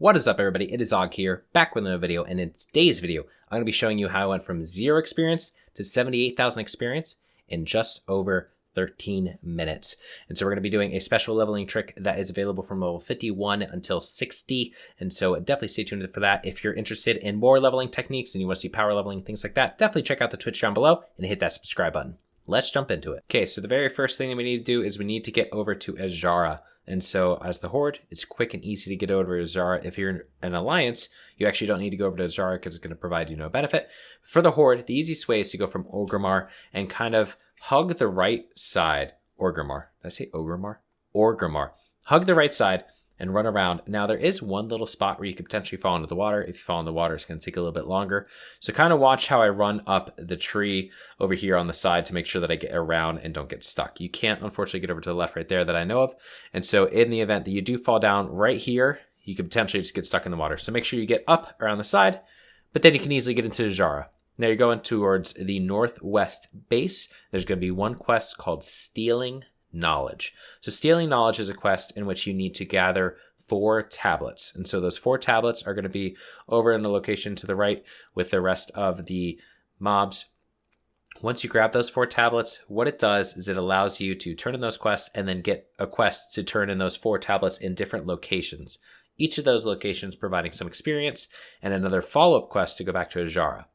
What is up, everybody? It is Og here, back with another video, and in today's video, I'm going to be showing you how I went from 0 experience to 78,000 experience in just over 13 minutes. And so we're going to be doing a special leveling trick that is available from level 51 until 60, and so definitely stay tuned for that. If you're interested in more leveling techniques and you want to see power leveling, things like that, definitely check out the Twitch down below and hit that subscribe button. Let's jump into it. Okay, so the very first thing that we need to do is we need to get over to Azara. And so as the Horde, it's quick and easy to get over to Azara. If you're in an alliance, you actually don't need to go over to Azara because it's going to provide you no benefit. For the Horde, the easiest way is to go from Orgrimmar and kind of hug the right side. Orgrimmar. Did I say Orgrimmar? Orgrimmar. Hug the right side and run around. Now, there is one little spot where you could potentially fall into the water. If you fall in the water, it's going to take a little bit longer. So kind of watch how I run up the tree over here on the side to make sure that I get around and don't get stuck. You can't, unfortunately, get over to the left right there that I know of. And so in the event that you do fall down right here, you could potentially just get stuck in the water. So make sure you get up around the side, but then you can easily get into Azara. Now you're going towards the northwest base. There's going to be one quest called Stealing Knowledge. So Stealing Knowledge is a quest in which you need to gather 4 tablets. And so those 4 tablets are going to be over in the location to the right with the rest of the mobs. Once you grab those 4 tablets, what it does is it allows you to turn in those quests and then get a quest to turn in those 4 tablets in different locations. Each of those locations providing some experience and another follow-up quest to go back to Azara.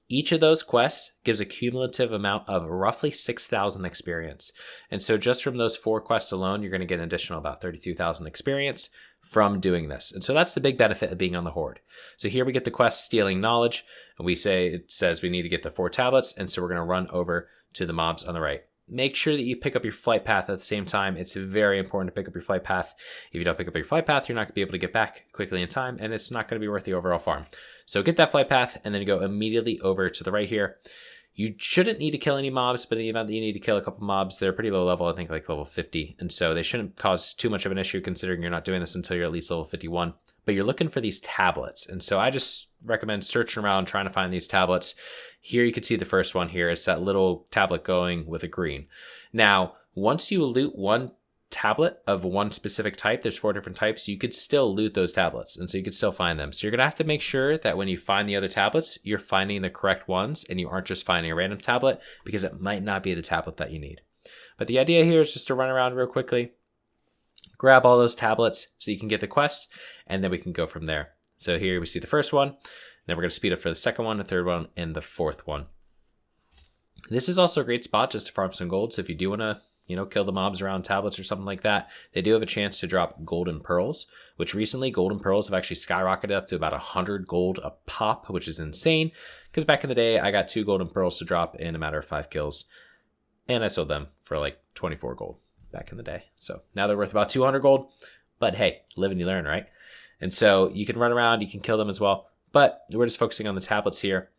Each of those quests gives a cumulative amount of roughly 6,000 experience. And so just from those 4 quests alone, you're going to get an additional about 32,000 experience from doing this. And so that's the big benefit of being on the Horde. So here we get the quest Stealing Knowledge, and it says we need to get the 4 tablets, and so we're going to run over to the mobs on the right. Make sure that you pick up your flight path at the same time. It's very important to pick up your flight path. If you don't pick up your flight path, you're not going to be able to get back quickly in time, and it's not going to be worth the overall farm. So get that flight path, and then go immediately over to the right here. You shouldn't need to kill any mobs, but in the event that you need to kill a couple mobs, they're pretty low level, I think like level 50. And so they shouldn't cause too much of an issue considering you're not doing this until you're at least level 51. But you're looking for these tablets. And so I just recommend searching around trying to find these tablets. Here you can see the first one here. It's that little tablet going with a green. Now, once you loot one tablet of one specific type, there's 4 different types, you could still loot those tablets, and so you could still find them. So you're gonna have to make sure that when you find the other tablets, you're finding the correct ones and you aren't just finding a random tablet, because it might not be the tablet that you need. But the idea here is just to run around real quickly, grab all those tablets so you can get the quest, and then we can go from there. So here we see the first one, then we're gonna speed up for the second one, the third one, and the fourth one. This is also a great spot just to farm some gold. So if you do wanna kill the mobs around tablets or something like that, they do have a chance to drop golden pearls, which recently golden pearls have actually skyrocketed up to about 100 gold a pop, which is insane. Because back in the day, I got 2 golden pearls to drop in a matter of 5 kills, and I sold them for like 24 gold back in the day. So now they're worth about 200 gold, but hey, live and you learn, right? And so you can run around, you can kill them as well, but we're just focusing on the tablets here.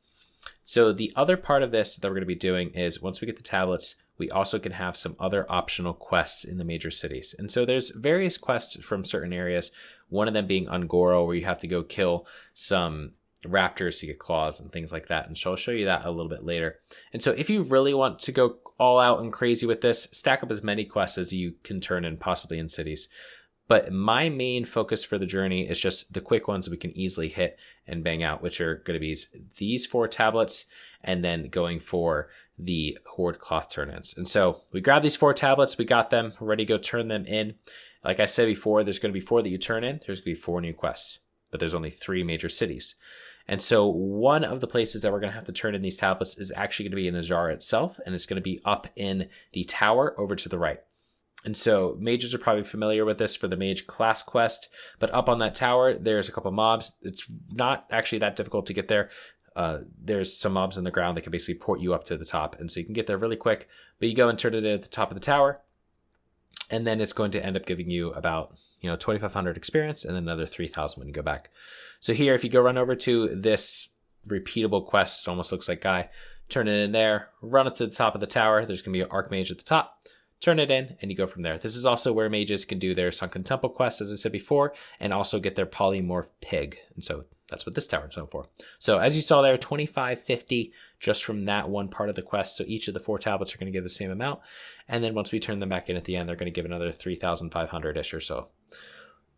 So the other part of this that we're going to be doing is once we get the tablets, we also can have some other optional quests in the major cities. And so there's various quests from certain areas, one of them being Ungoro, where you have to go kill some raptors to get claws and things like that. And so I'll show you that a little bit later. And so if you really want to go all out and crazy with this, stack up as many quests as you can turn in, possibly in cities. But my main focus for the journey is just the quick ones that we can easily hit and bang out, which are going to be these 4 tablets, and then going for the Horde cloth turn-ins. And so we grab these 4 tablets, we got them, we're ready to go turn them in. Like I said before, there's going to be 4 that you turn in, there's going to be 4 new quests, but there's only 3 major cities. And so one of the places that we're going to have to turn in these tablets is actually going to be in Azara itself, and it's going to be up in the tower over to the right. And so mages are probably familiar with this for the mage class quest, but up on that tower, there's a couple mobs. It's not actually that difficult to get there. There's some mobs in the ground that can basically port you up to the top. And so you can get there really quick, but you go and turn it in at the top of the tower, and then it's going to end up giving you about 2,500 experience and another 3,000 when you go back. So here, if you go run over to this repeatable quest, it almost looks like Guy, turn it in there, run up to the top of the tower. There's going to be an archmage at the top. Turn it in, and you go from there. This is also where mages can do their Sunken Temple quest, as I said before, and also get their polymorph pig. And so that's what this tower is known for. So as you saw there, 2550 just from that one part of the quest. So each of the 4 tablets are going to give the same amount. And then once we turn them back in at the end, they're going to give another 3,500-ish or so.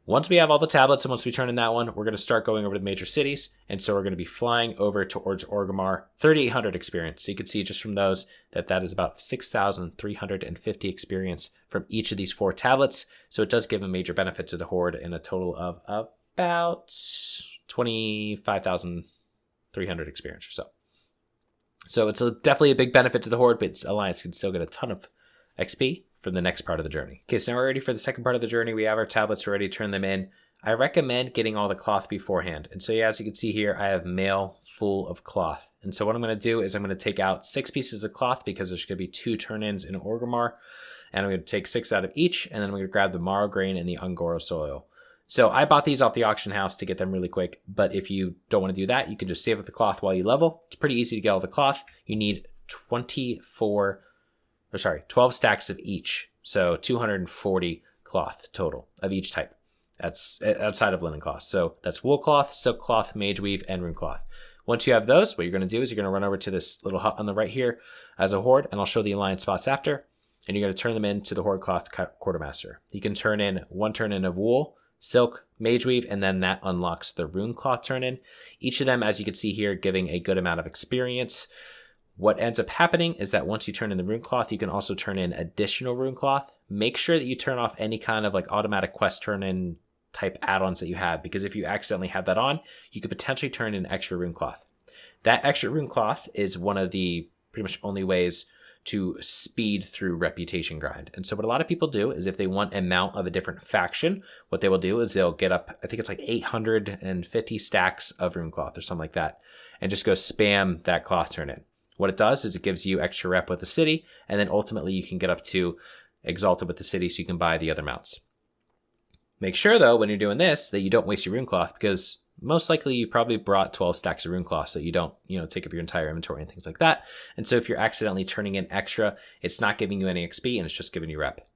Once we have all the tablets and once we turn in that one, we're going to start going over to the major cities. And so we're going to be flying over towards Orgrimmar, 3,800 experience. So you can see just from those that is about 6,350 experience from each of these 4 tablets. So it does give a major benefit to the Horde in a total of about 25,300 experience or so. So it's definitely a big benefit to the Horde, but Alliance can still get a ton of XP from the next part of the journey. Okay, so now we're ready for the second part of the journey. We have our tablets ready to turn them in. I recommend getting all the cloth beforehand. And so yeah, as you can see here, I have mail full of cloth. And so what I'm going to do is I'm going to take out 6 pieces of cloth because there's going to be 2 turn-ins in Orgrimmar. And I'm going to take 6 out of each, and then I'm going to grab the marrow grain and the Ungoro soil. So I bought these off the auction house to get them really quick. But if you don't want to do that, you can just save up the cloth while you level. It's pretty easy to get all the cloth. You need 12 stacks of each. So 240 cloth total of each type. That's outside of linen cloth. So that's wool cloth, silk cloth, mage weave, and rune cloth. Once you have those, what you're going to do is you're going to run over to this little hut on the right here as a horde, and I'll show the alliance spots after. And you're going to turn them into the horde cloth quartermaster. You can turn in 1 turn in of wool, silk, mage weave, and then that unlocks the rune cloth turn in. Each of them, as you can see here, giving a good amount of experience. What ends up happening is that once you turn in the rune cloth, you can also turn in additional rune cloth. Make sure that you turn off any kind of like automatic quest turn in type add-ons that you have, because if you accidentally have that on, you could potentially turn in extra rune cloth. That extra rune cloth is one of the pretty much only ways to speed through reputation grind. And so what a lot of people do is if they want a mount of a different faction, what they will do is they'll get up, I think it's like 850 stacks of rune cloth or something like that, and just go spam that cloth turn in. What it does is it gives you extra rep with the city, and then ultimately you can get up to Exalted with the city so you can buy the other mounts. Make sure, though, when you're doing this, that you don't waste your rune cloth, because most likely you probably brought 12 stacks of rune cloth, so you don't, take up your entire inventory and things like that. And so if you're accidentally turning in extra, it's not giving you any XP, and it's just giving you rep.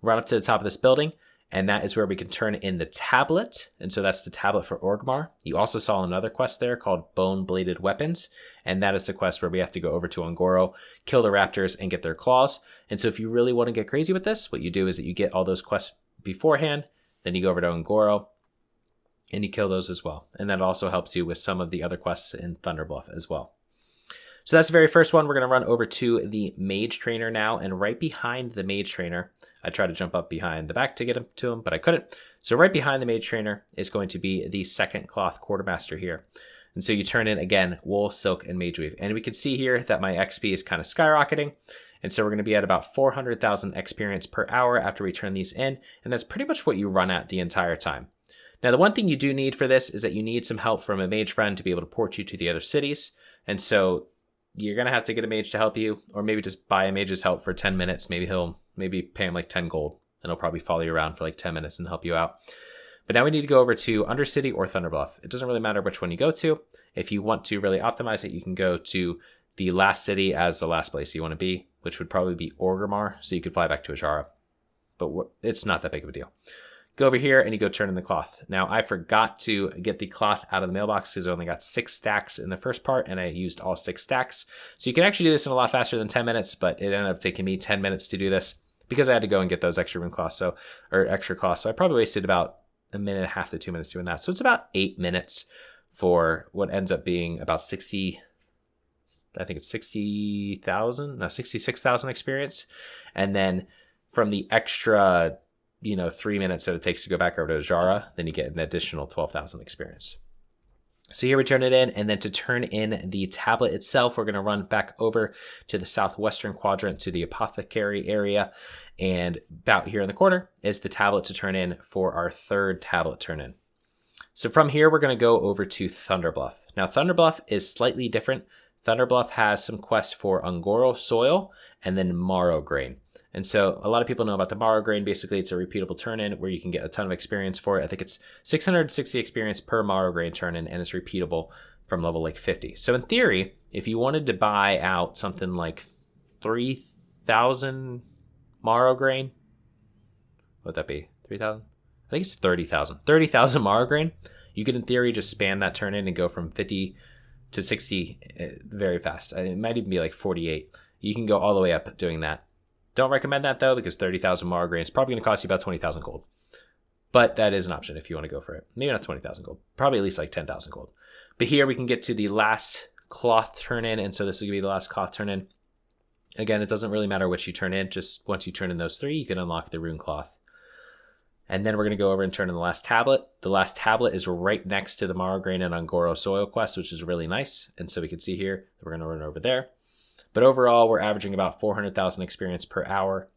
Run up to the top of this building, and that is where we can turn in the tablet. And so that's the tablet for Orgrimmar. You also saw another quest there called Bone Bladed Weapons. And that is the quest where we have to go over to Ungoro, kill the raptors, and get their claws. And so if you really want to get crazy with this, what you do is that you get all those quests beforehand. Then you go over to Ungoro, and you kill those as well. And that also helps you with some of the other quests in Thunderbluff as well. So that's the very first one. We're going to run over to the mage trainer now, and right behind the mage trainer, I tried to jump up behind the back to get to him, but I couldn't. So right behind the mage trainer is going to be the second cloth quartermaster here. And so you turn in, again, wool, silk, and mage weave. And we can see here that my XP is kind of skyrocketing. And so we're going to be at about 400,000 experience per hour after we turn these in. And that's pretty much what you run at the entire time. Now, the one thing you do need for this is that you need some help from a mage friend to be able to port you to the other cities. And so you're going to have to get a mage to help you, or maybe just buy a mage's help for 10 minutes. Maybe pay him like 10 gold, and he'll probably follow you around for like 10 minutes and help you out. But now we need to go over to Undercity or Thunderbluff. It doesn't really matter which one you go to. If you want to really optimize it, you can go to the last city as the last place you want to be, which would probably be Orgrimmar, so you could fly back to Ajara. But it's not that big of a deal. Go over here and you go turn in the cloth. Now, I forgot to get the cloth out of the mailbox because I only got 6 stacks in the first part, and I used all 6 stacks. So you can actually do this in a lot faster than 10 minutes, but it ended up taking me 10 minutes to do this because I had to go and get those extra rune cloths, or extra cloths. So I probably wasted about 1.5 to 2 minutes doing that. So it's about 8 minutes for what ends up being about 66,000 experience. And then from the extra 3 minutes that it takes to go back over to Ajara, then you get an additional 12,000 experience. So here we turn it in, and then to turn in the tablet itself, we're going to run back over to the southwestern quadrant to the apothecary area, and about here in the corner is the tablet to turn in for our third tablet turn in. So from here, we're going to go over to Thunderbluff. Now, Thunderbluff is slightly different. Thunderbluff has some quests for Ungoro soil and then marrow grain. And so a lot of people know about the marrow grain. Basically, it's a repeatable turn-in where you can get a ton of experience for it. I think it's 660 experience per marrow grain turn-in, and it's repeatable from level like 50. So in theory, if you wanted to buy out something like 3,000 marrow grain, what would that be? 3,000? I think it's 30,000. 30,000 marrow grain. You could, in theory, just spam that turn-in and go from 50 to 60 very fast. It might even be like 48. You can go all the way up doing that. Don't recommend that, though, because 30,000 marrow grain is probably going to cost you about 20,000 gold. but that is an option if you want to go for it. Maybe not 20,000 gold, probably at least like 10,000 gold. But here we can get to the last cloth turn in, and so this will be the last cloth turn in. Again, it doesn't really matter which you turn in, just once you turn in those 3, you can unlock the rune cloth. And then we're going to go over and turn in the last tablet. The last tablet is right next to the Marrow Grain and Ungoro Soil quest, which is really nice. And so we can see here that we're going to run over there. But overall, we're averaging about 400,000 experience per hour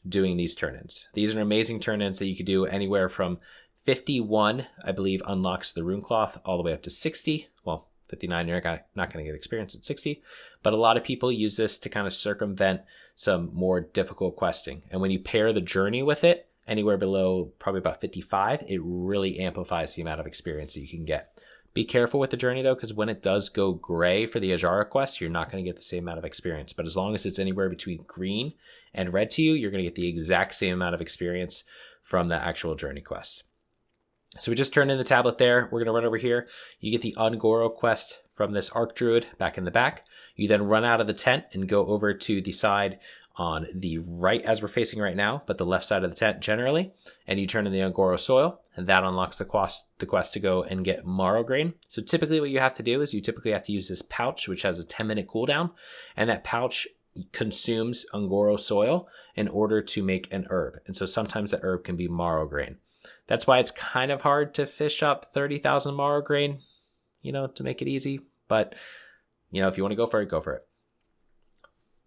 doing these turn-ins. These are amazing turn-ins that you could do anywhere from 51, I believe, unlocks the rune cloth, all the way up to 60. Well, 59, you're not going to get experience at 60. But a lot of people use this to kind of circumvent some more difficult questing. And when you pair the journey with it, anywhere below probably about 55, it really amplifies the amount of experience that you can get. Be careful with the journey though, because when it does go gray for the Ajara quest, you're not going to get the same amount of experience. But as long as it's anywhere between green and red to you, you're going to get the exact same amount of experience from the actual journey quest. So we just turned in the tablet there. We're going to run over here. You get the Ungoro quest from this Arc Druid back in the back. You then run out of the tent and go over to the side on the right as we're facing right now, but the left side of the tent generally, and you turn in the Ungoro Soil, and that unlocks the quest to go and get Marrow Grain. So typically what you have to do is you typically have to use this pouch, which has a 10-minute cooldown, and that pouch consumes Ungoro Soil in order to make an herb. And so sometimes that herb can be Marrow Grain. That's why it's kind of hard to fish up 30,000 Marrow Grain, to make it easy. But, if you want to go for it, go for it.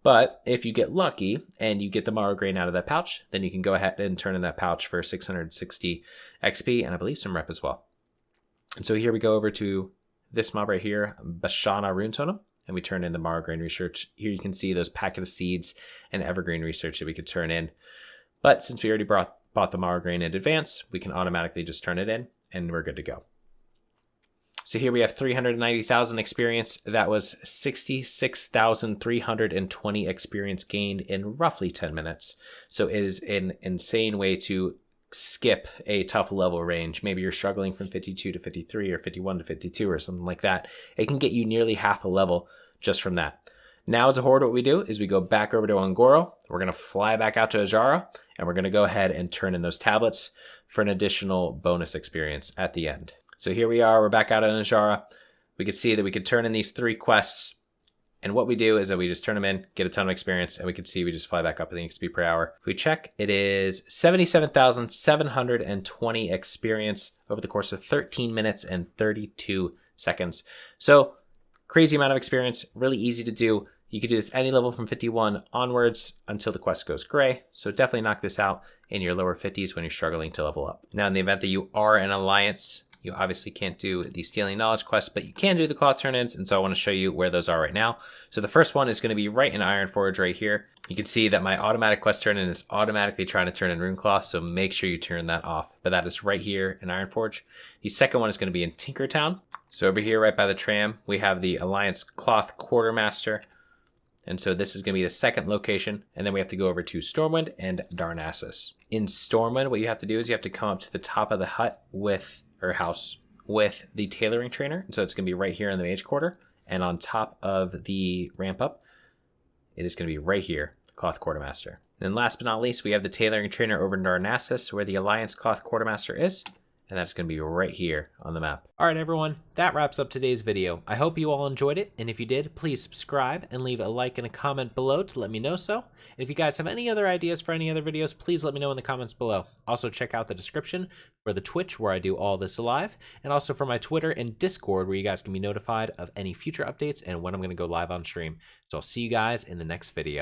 But if you get lucky and you get the Marrow Grain out of that pouch, then you can go ahead and turn in that pouch for 660 XP and I believe some rep as well. And so here we go over to this mob right here, Bashana Rune Totem, and we turn in the Marrow Grain research. Here you can see those packet of seeds and evergreen research that we could turn in. But since we already bought the Marrow Grain in advance, we can automatically just turn it in and we're good to go. So here we have 390,000 experience. That was 66,320 experience gained in roughly 10 minutes. So it is an insane way to skip a tough level range. Maybe you're struggling from 52 to 53 or 51 to 52 or something like that. It can get you nearly half a level just from that. Now as a horde, what we do is we go back over to Ungoro. We're going to fly back out to Ajara, and we're going to go ahead and turn in those tablets for an additional bonus experience at the end. So here we are, we're back out in Ajara. We could see that we could turn in these 3 quests. And what we do is that we just turn them in, get a ton of experience, and we can see we just fly back up in the XP per hour. If we check, it is 77,720 experience over the course of 13 minutes and 32 seconds. So crazy amount of experience, really easy to do. You could do this any level from 51 onwards until the quest goes gray. So definitely knock this out in your lower 50s when you're struggling to level up. Now in the event that you are an alliance, you obviously can't do the Stealing Knowledge quest, but you can do the cloth turn-ins, and so I want to show you where those are right now. So the first one is going to be right in Ironforge right here. You can see that my automatic quest turn-in is automatically trying to turn in rune cloth, so make sure you turn that off. But that is right here in Ironforge. The second one is going to be in Tinkertown. So over here right by the tram, we have the Alliance Cloth Quartermaster. And so this is going to be the second location, and then we have to go over to Stormwind and Darnassus. In Stormwind, what you have to do is you have to come up to the top of the hut house with the tailoring trainer. So it's going to be right here in the mage quarter, and on top of the ramp up, it is going to be right here, Cloth Quartermaster. Then last but not least, we have the tailoring trainer over in Darnassus, where the Alliance Cloth Quartermaster is. And that's going to be right here on the map. All right, everyone, that wraps up today's video. I hope you all enjoyed it. And if you did, please subscribe and leave a like and a comment below to let me know so. And if you guys have any other ideas for any other videos, please let me know in the comments below. Also, check out the description for the Twitch where I do all this live, and also for my Twitter and Discord where you guys can be notified of any future updates and when I'm going to go live on stream. So I'll see you guys in the next video.